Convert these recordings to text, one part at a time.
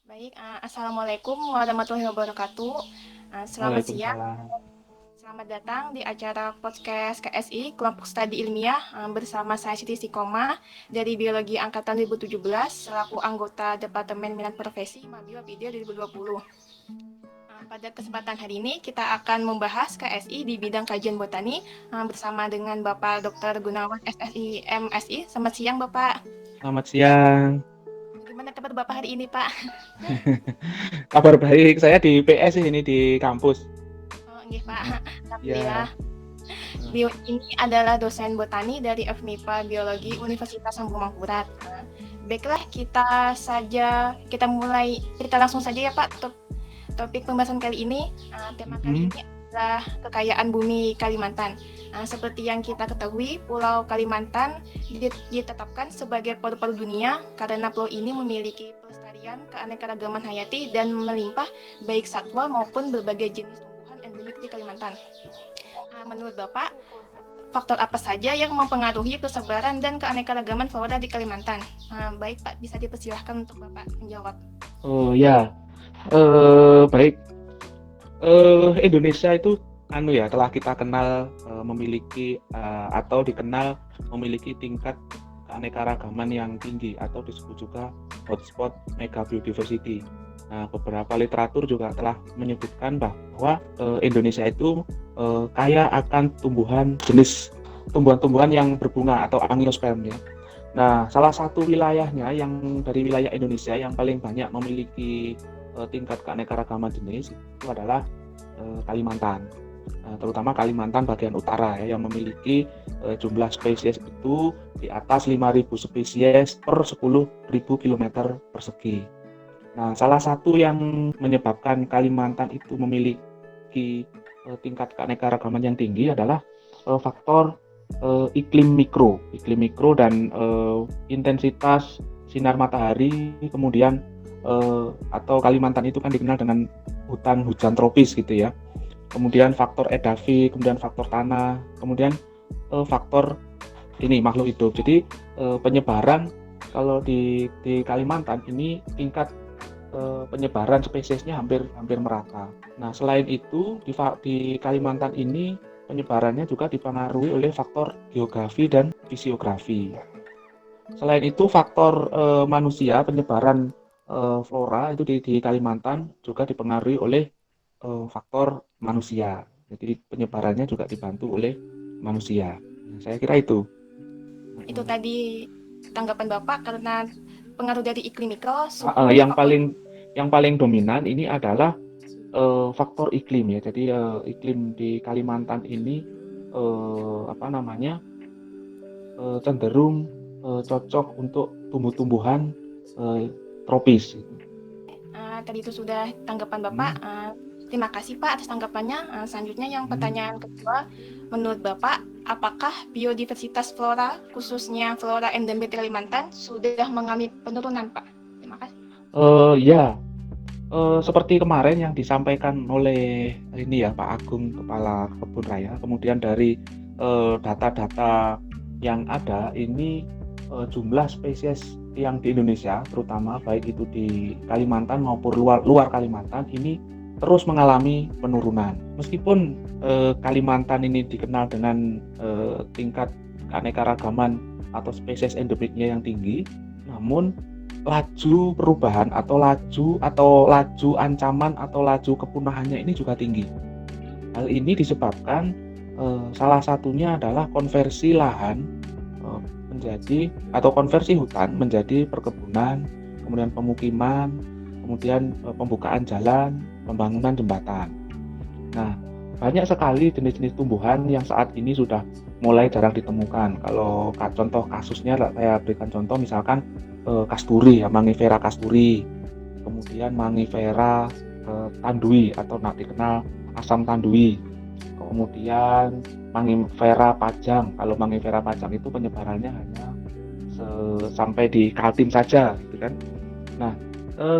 Baik, Assalamualaikum warahmatullahi wabarakatuh. Selamat siang, Waalaikumsalam. selamat datang di acara podcast KSI, Kelompok Studi Ilmiah, bersama saya Siti Sikoma dari Biologi Angkatan 2017, selaku anggota Departemen Minat Profesi Mabio Video 2020. Pada kesempatan hari ini kita akan membahas KSI di bidang kajian botani bersama dengan Bapak Dr. Gunawan SSI MSI. Selamat siang Bapak. Selamat siang. Gimana kabar Bapak hari ini Pak? Kabar baik, saya di PS ini di kampus. Oh, iya Pak, Alhamdulillah. Ya, Beliau ini adalah dosen botani dari FMIPA Biologi Universitas Sambung Mangkurat. Baiklah, kita langsung saja ya Pak. Topik pembahasan kali ini, tema kali mhm, ini adalah kekayaan bumi Kalimantan. Seperti yang kita ketahui, Pulau Kalimantan ditetapkan sebagai paru-paru dunia karena pulau ini memiliki pelestarian keanekaragaman hayati dan melimpah baik satwa maupun berbagai jenis tumbuhan endemik di Kalimantan. Menurut Bapak, faktor apa saja yang mempengaruhi persebaran dan keanekaragaman flora di Kalimantan? Baik Pak, bisa dipersilahkan untuk Bapak menjawab. oh ya, baik. Indonesia itu telah kita kenal memiliki atau dikenal memiliki tingkat keanekaragaman yang tinggi atau disebut juga hotspot mega biodiversity. Nah, beberapa literatur juga telah menyebutkan bahwa Indonesia itu kaya akan jenis tumbuhan-tumbuhan yang berbunga atau angiosperm ya. Nah, salah satu wilayahnya yang dari wilayah Indonesia yang paling banyak memiliki tingkat keanekaragaman jenis itu adalah Kalimantan. Terutama Kalimantan bagian utara ya, yang memiliki jumlah spesies itu di atas 5.000 spesies per 10.000 km persegi. Nah, salah satu yang menyebabkan Kalimantan itu memiliki tingkat keanekaragaman yang tinggi adalah faktor iklim mikro dan intensitas sinar matahari, kemudian atau Kalimantan itu kan dikenal dengan hutan hujan tropis gitu ya. Kemudian faktor edafi, kemudian faktor tanah, kemudian faktor ini makhluk hidup. Jadi penyebaran kalau di Kalimantan ini tingkat penyebaran spesiesnya hampir hampir merata. Nah, selain itu di Kalimantan ini penyebarannya juga dipengaruhi oleh faktor geografi dan fisiografi. Selain itu faktor manusia, penyebaran flora itu di Kalimantan juga dipengaruhi oleh faktor manusia. Jadi penyebarannya juga dibantu oleh manusia. Nah, saya kira itu. Itu tadi tanggapan Bapak karena pengaruh dari iklim mikro, Uh, suhu, yang faktor. paling yang paling dominan ini adalah faktor iklim ya. Jadi iklim di Kalimantan ini apa namanya cenderung cocok untuk tumbuh-tumbuhan eh, tropis. Tadi itu sudah tanggapan Bapak. Hmm, Terima kasih Pak atas tanggapannya. Selanjutnya yang hmm. pertanyaan kedua, menurut Bapak, apakah biodiversitas flora, khususnya flora endemik Kalimantan, sudah mengalami penurunan Pak? Terima kasih. Ya, seperti kemarin yang disampaikan oleh ini ya Pak Agung Kepala Kebun Raya, kemudian dari data-data yang ada ini jumlah spesies yang di Indonesia, terutama baik itu di Kalimantan maupun luar Kalimantan ini terus mengalami penurunan. Meskipun Kalimantan ini dikenal dengan tingkat keanekaragaman atau spesies endemiknya yang tinggi, namun laju perubahan atau laju ancaman atau laju kepunahannya ini juga tinggi. Hal ini disebabkan salah satunya adalah konversi lahan eh, menjadi atau konversi hutan menjadi perkebunan, kemudian pemukiman, kemudian pembukaan jalan, pembangunan jembatan. Nah, banyak sekali jenis-jenis tumbuhan yang saat ini sudah mulai jarang ditemukan. Kalau contoh kasusnya saya berikan contoh misalkan kasturi ya, Mangifera kasturi, kemudian Mangifera tandui atau dikenal asam tandui, kemudian Mangifera pajang. Kalau Mangifera pajang itu penyebarannya hanya sampai di Kaltim saja, gitu kan. Nah,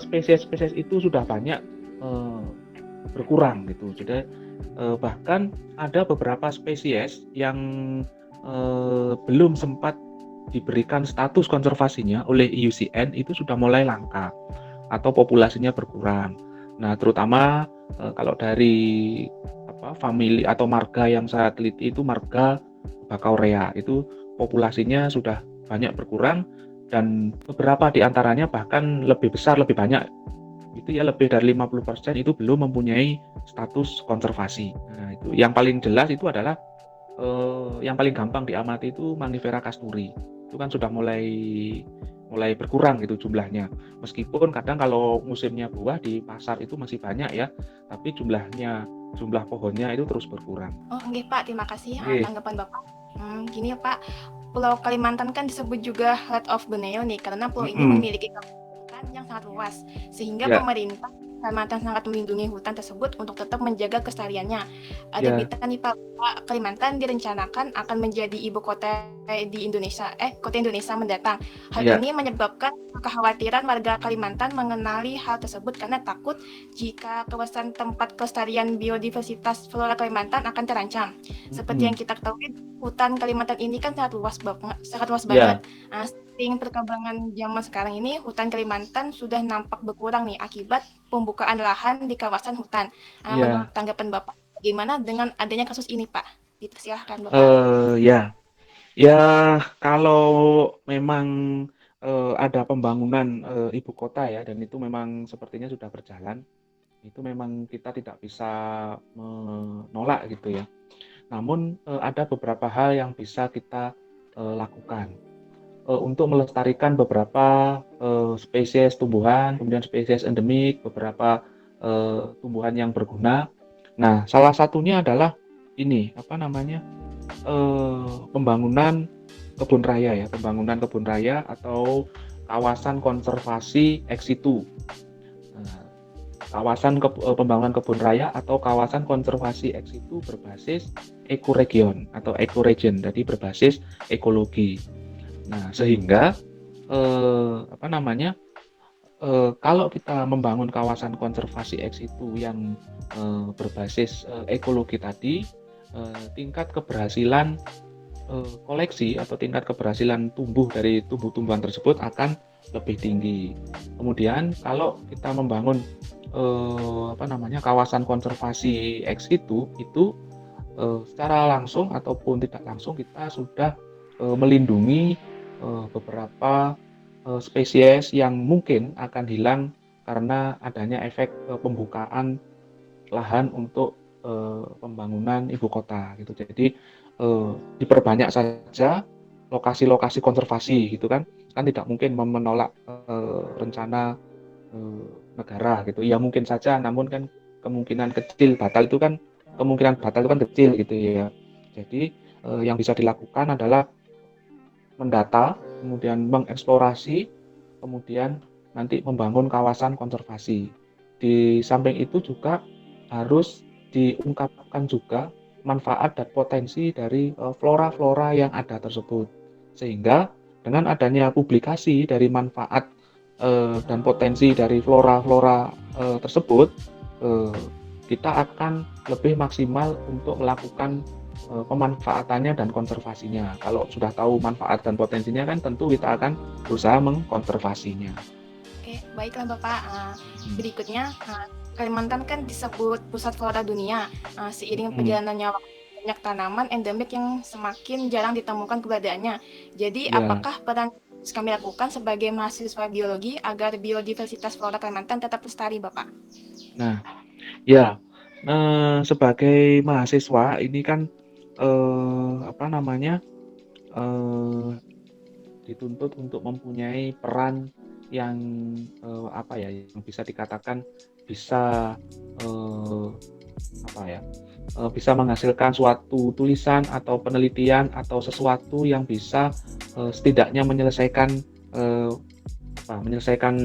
spesies-spesies itu sudah banyak eh, berkurang gitu. Jadi bahkan ada beberapa spesies yang belum sempat diberikan status konservasinya oleh IUCN itu sudah mulai langka. atau populasinya berkurang. Nah, terutama kalau dari famili atau marga yang saya teliti itu marga Bakaurea, itu populasinya sudah banyak berkurang dan beberapa di antaranya bahkan lebih besar, lebih banyak, itu ya lebih dari 50% itu belum mempunyai status konservasi. Nah, itu yang paling jelas itu adalah yang paling gampang diamati itu Mangifera casturi. Itu kan sudah mulai berkurang gitu jumlahnya. Meskipun kadang kalau musimnya buah di pasar itu masih banyak ya, tapi jumlah pohonnya itu terus berkurang. Oh, nggih Pak, terima kasih Oke. tanggapan Bapak. Gini ya Pak, Pulau Kalimantan kan disebut juga Heart of Borneo nih, karena pulau ini Mm-mm. memiliki hutan yang sangat luas, sehingga Ya, pemerintah Kalimantan sangat melindungi hutan tersebut untuk tetap menjaga kelestariannya. Ada ya, berita nih Pak, bahwa Kalimantan direncanakan akan menjadi ibu kota di Indonesia, kota Indonesia mendatang. Hal ya, ini menyebabkan kekhawatiran warga Kalimantan mengenali hal tersebut karena takut jika kawasan tempat kelestarian biodiversitas flora Kalimantan akan terancam. Seperti yang mm-mm. kita ketahui, hutan Kalimantan ini kan sangat luas banget. Ya, Seiring perkembangan zaman sekarang ini, hutan Kalimantan sudah nampak berkurang nih akibat pembukaan lahan di kawasan hutan. Menurut ya, tanggapan Bapak, bagaimana dengan adanya kasus ini, Pak? Dipersilahkan, Bapak. ya, ya. Kalau memang ada pembangunan ibu kota ya, dan itu memang sepertinya sudah berjalan, itu memang kita tidak bisa menolak gitu ya. Namun ada beberapa hal yang bisa kita lakukan untuk melestarikan beberapa spesies tumbuhan, kemudian spesies endemik, beberapa tumbuhan yang berguna. Nah, salah satunya adalah ini, apa namanya, pembangunan pembangunan kebun raya atau kawasan konservasi ex situ. Nah, pembangunan kebun raya atau kawasan konservasi ex situ berbasis ekoregion atau ekoregion, jadi berbasis ekologi. Nah, sehingga kalau kita membangun kawasan konservasi ex situ yang berbasis ekologi tadi, tingkat keberhasilan koleksi atau tingkat keberhasilan tumbuh dari tumbuh-tumbuhan tersebut akan lebih tinggi. Kemudian kalau kita membangun kawasan konservasi ex situ, itu secara langsung ataupun tidak langsung kita sudah melindungi beberapa spesies yang mungkin akan hilang karena adanya efek pembukaan lahan untuk pembangunan ibu kota gitu. Jadi diperbanyak saja lokasi-lokasi konservasi gitu kan. Kan tidak mungkin menolak rencana negara gitu. Ya mungkin saja, namun kan kemungkinan batal itu kan kecil gitu ya. Jadi yang bisa dilakukan adalah mendata, kemudian mengeksplorasi, kemudian nanti membangun kawasan konservasi. Di samping itu juga harus diungkapkan juga manfaat dan potensi dari flora-flora yang ada tersebut. Sehingga dengan adanya publikasi dari manfaat dan potensi dari flora-flora tersebut, eh, kita akan lebih maksimal untuk melakukan pemanfaatannya dan konservasinya. Kalau sudah tahu manfaat dan potensinya kan tentu kita akan berusaha mengkonservasinya. Oke, baiklah Bapak. Hmm. Berikutnya, Kalimantan kan disebut pusat flora dunia. Seiring Hmm. perjalanannya waktu, banyak tanaman endemik yang semakin jarang ditemukan keberadaannya. Jadi, Ya, apakah peran kami lakukan sebagai mahasiswa biologi agar biodiversitas flora Kalimantan tetap lestari, Bapak? nah, ya, sebagai mahasiswa ini kan eh, apa namanya eh, dituntut untuk mempunyai peran yang yang bisa dikatakan bisa eh, bisa menghasilkan suatu tulisan atau penelitian atau sesuatu yang bisa setidaknya eh, menyelesaikan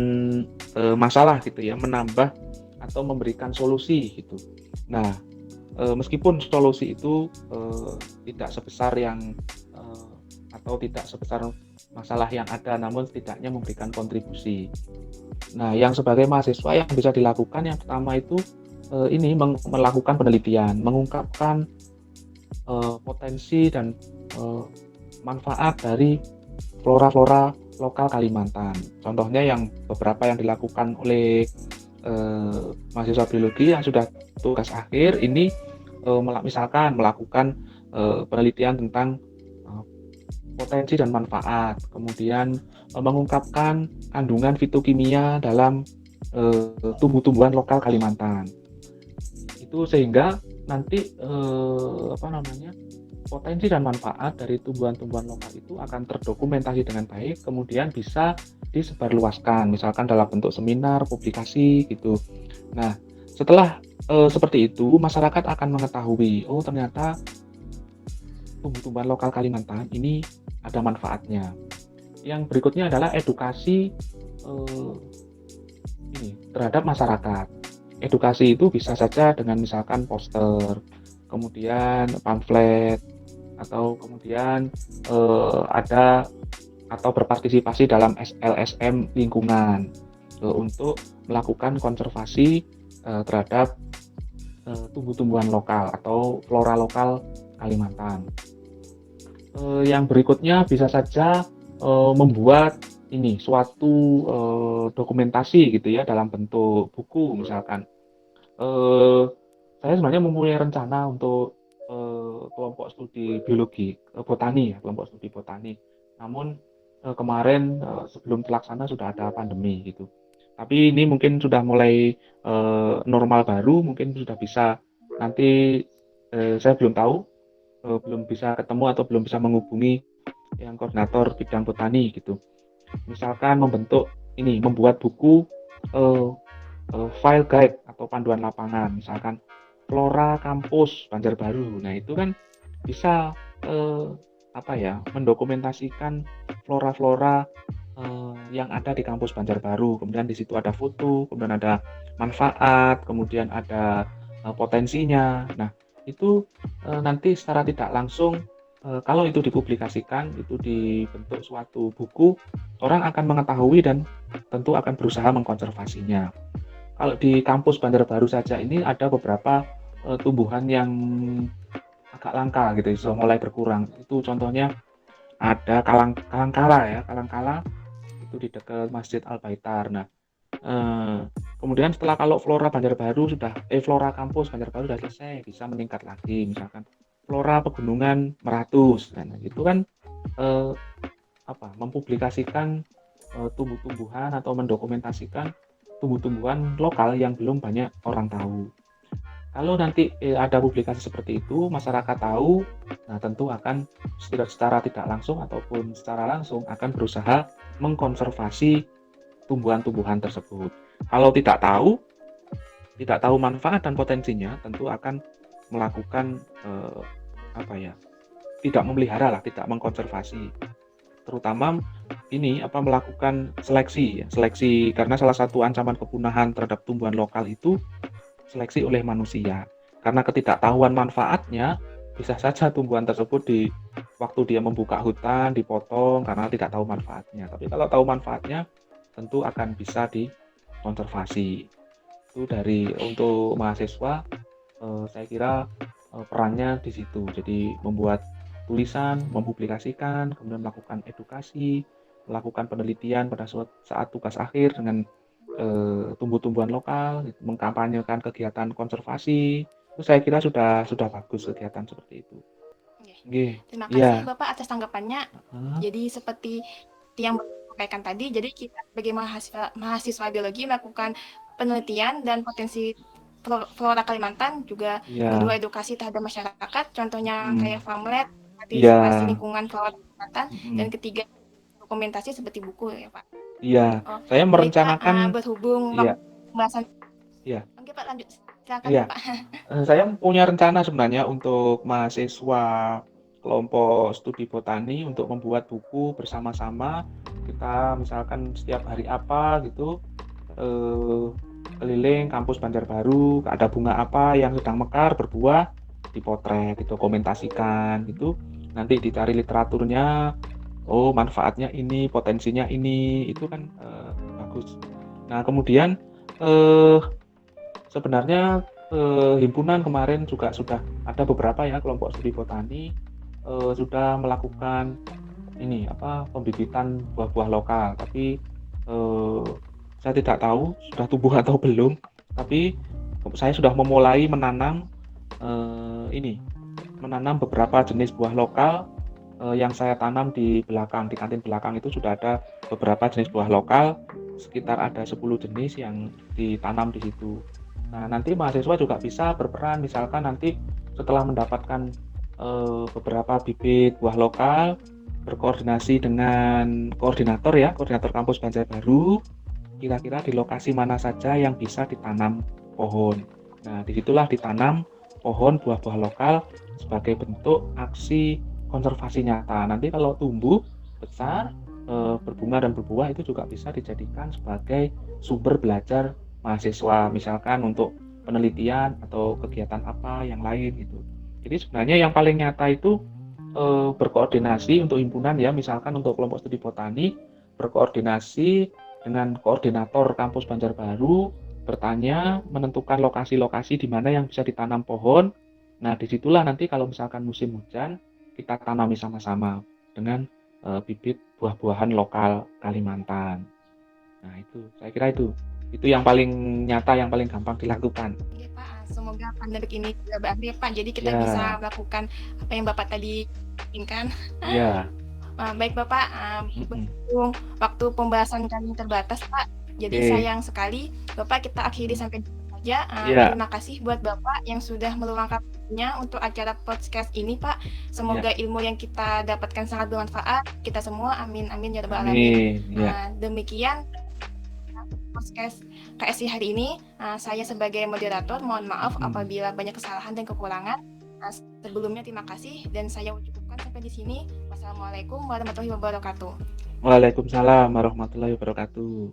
masalah gitu ya, menambah atau memberikan solusi gitu. Nah, meskipun solusi itu tidak sebesar atau tidak sebesar masalah yang ada, namun setidaknya memberikan kontribusi. Nah, yang sebagai mahasiswa yang bisa dilakukan yang pertama itu ini melakukan penelitian, mengungkapkan potensi dan manfaat dari flora-flora lokal Kalimantan. Contohnya yang beberapa yang dilakukan oleh mahasiswa biologi yang sudah tugas akhir ini misalkan melakukan penelitian tentang potensi dan manfaat, kemudian mengungkapkan kandungan fitokimia dalam tumbuh-tumbuhan lokal Kalimantan. Itu sehingga nanti potensi dan manfaat dari tumbuhan-tumbuhan lokal itu akan terdokumentasi dengan baik, kemudian bisa disebarluaskan, misalkan dalam bentuk seminar, publikasi gitu. Nah, setelah seperti itu, masyarakat akan mengetahui, oh ternyata tumbuh-tumbuhan lokal Kalimantan ini ada manfaatnya. Yang berikutnya adalah edukasi terhadap masyarakat. Edukasi itu bisa saja dengan misalkan poster, kemudian pamflet, atau kemudian ada atau berpartisipasi dalam LSM lingkungan untuk melakukan konservasi terhadap tumbuh-tumbuhan lokal atau flora lokal Kalimantan. Yang berikutnya bisa saja membuat suatu dokumentasi gitu ya dalam bentuk buku misalkan. Saya sebenarnya mempunyai rencana untuk kelompok studi biologi botani ya, kelompok studi botani. Namun kemarin sebelum terlaksana sudah ada pandemi gitu. Tapi ini mungkin sudah mulai normal baru, mungkin sudah bisa nanti saya belum tahu, belum bisa ketemu atau belum bisa menghubungi yang koordinator bidang botani gitu. Misalkan membuat buku file guide atau panduan lapangan, misalkan flora kampus Banjarbaru. Nah itu kan bisa mendokumentasikan flora-flora yang ada di kampus Banjarbaru. Kemudian di situ ada foto, kemudian ada manfaat, kemudian ada potensinya. Nah itu nanti secara tidak langsung kalau itu dipublikasikan, itu dibentuk suatu buku, orang akan mengetahui dan tentu akan berusaha mengkonservasinya. Kalau di kampus Banjarbaru saja ini ada beberapa tumbuhan yang agak langka gitu, so mulai berkurang. Itu contohnya ada kalangkala itu di dekat Masjid Al Baitar. Nah, kemudian kalau flora kampus Banjarbaru sudah selesai, bisa meningkat lagi, misalkan flora pegunungan Meratus. Nah, itu kan mempublikasikan tumbuh-tumbuhan atau mendokumentasikan tumbuh-tumbuhan lokal yang belum banyak orang tahu. Kalau nanti ada publikasi seperti itu, masyarakat tahu, nah tentu akan secara tidak langsung ataupun secara langsung akan berusaha mengkonservasi tumbuhan-tumbuhan tersebut. Kalau tidak tahu manfaat dan potensinya, tentu akan melakukan tidak memelihara lah, tidak mengkonservasi. Terutama melakukan seleksi karena salah satu ancaman kepunahan terhadap tumbuhan lokal itu seleksi oleh manusia. Karena ketidaktahuan manfaatnya, bisa saja tumbuhan tersebut waktu dia membuka hutan dipotong karena tidak tahu manfaatnya. Tapi kalau tahu manfaatnya, tentu akan bisa dikonservasi. Itu untuk mahasiswa, saya kira perannya di situ. Jadi membuat tulisan, mempublikasikan, kemudian melakukan edukasi, melakukan penelitian pada saat tugas akhir dengan tumbuh-tumbuhan lokal, mengkampanyekan kegiatan konservasi. Itu saya kira sudah bagus kegiatan seperti itu. Terima kasih Bapak atas tanggapannya. Jadi seperti yang Bapak sampaikan tadi, jadi kita sebagai mahasiswa biologi melakukan penelitian dan potensi flora Kalimantan, juga kedua edukasi terhadap masyarakat, contohnya kayak pamflet, partisipasi lingkungan flora Kalimantan, dan ketiga dokumentasi seperti buku ya Pak. Iya, saya merencanakan berhubung pembahasan. Iya. Oke Pak, lanjut. Silakan Pak. Saya punya rencana sebenarnya untuk mahasiswa kelompok studi botani untuk membuat buku bersama-sama. Kita misalkan setiap hari apa gitu keliling kampus Banjarbaru, ada bunga apa yang sedang mekar berbuah, dipotret, didokumentasikan gitu. Nanti dicari literaturnya, manfaatnya ini, potensinya ini, itu kan bagus. Nah kemudian sebenarnya himpunan kemarin juga sudah ada beberapa ya kelompok studi botani sudah melakukan ini apa pembibitan buah-buah lokal, tapi eh, saya tidak tahu sudah tumbuh atau belum. Tapi saya sudah memulai menanam ini menanam beberapa jenis buah lokal yang saya tanam di belakang, di kantin belakang itu sudah ada beberapa jenis buah lokal, sekitar ada 10 jenis yang ditanam di situ. Nah, nanti mahasiswa juga bisa berperan, misalkan nanti setelah mendapatkan beberapa bibit buah lokal, berkoordinasi dengan koordinator ya, koordinator kampus Banjarbaru, kira-kira di lokasi mana saja yang bisa ditanam pohon. Nah, disitulah ditanam pohon buah-buah lokal sebagai bentuk aksi konservasi nyata. Nanti kalau tumbuh besar, berbunga dan berbuah itu juga bisa dijadikan sebagai sumber belajar mahasiswa, misalkan untuk penelitian atau kegiatan apa yang lain gitu. Jadi sebenarnya yang paling nyata itu berkoordinasi untuk himpunan ya, misalkan untuk kelompok studi botani berkoordinasi dengan koordinator kampus Banjarbaru, bertanya, menentukan lokasi-lokasi di mana yang bisa ditanam pohon. Nah, disitulah nanti kalau misalkan musim hujan, kita tanami sama-sama dengan bibit buah-buahan lokal Kalimantan. Nah, itu saya kira itu yang paling nyata, yang paling gampang dilakukan. Oke Pak, semoga pandemik ini tidak berakhir ya Pak. Jadi kita bisa Ya, melakukan apa yang Bapak tadi inginkan. ya, Baik Bapak, mm-mm. berhubung waktu pembahasan kami terbatas Pak, jadi Oke, sayang sekali Bapak kita akhiri sampai di sini saja. ya, Terima kasih buat Bapak yang sudah meluangkan waktunya untuk acara podcast ini Pak. ya, Semoga ilmu yang kita dapatkan sangat bermanfaat. Kita semua amin amin ya rabbal alamin. amin, ya, Demikian podcast KSI hari ini. Saya sebagai moderator mohon maaf mm-mm. apabila banyak kesalahan dan kekurangan. Sebelumnya terima kasih dan saya ucapkan sampai di sini. Wassalamualaikum warahmatullahi wabarakatuh. Waalaikumsalam warahmatullahi wabarakatuh.